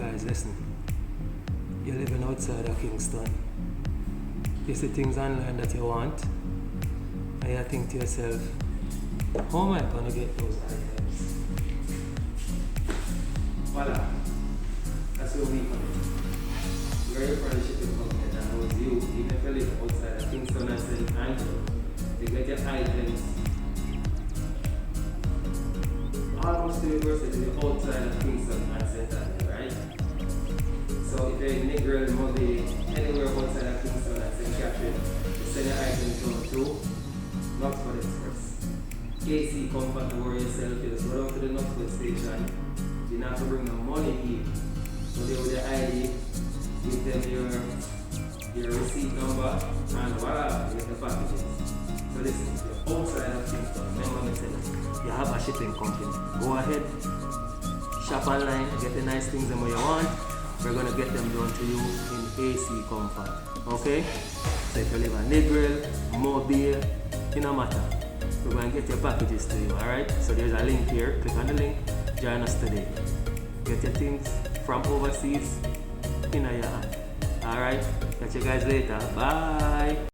guys, listen. You're living outside of Kingston. You see things online that you want, and you think to yourself, how am I going to get those items? Voila. That's your week on it. You're here for the shipping company that knows you, even if you live outside of Kingston and St. Andrew, you get your items almost university outside of Kingston and St. Andrew, right? So if you're in Negril, Mobile, anywhere outside of Kingston and St. Catherine, you send your items down to Knoxford Express. AC Comfort, to worry yourself, you just go down to the Knoxford station. You don't have to bring no money in. So they with your ID, give them your receipt number, and voila, you get the packages. So listen, if you're outside of Kingston, remember me saying, you have a shipping company. Go ahead, shop online, get the nice things that you want. We're gonna get them done to you in AC Comfort. Okay? So if you live in Negril, Mobile, it no matter. We're gonna get your packages to you, alright? So there's a link here. Click on the link, join us today. Get your things from overseas in your hand. Alright? Catch you guys later. Bye.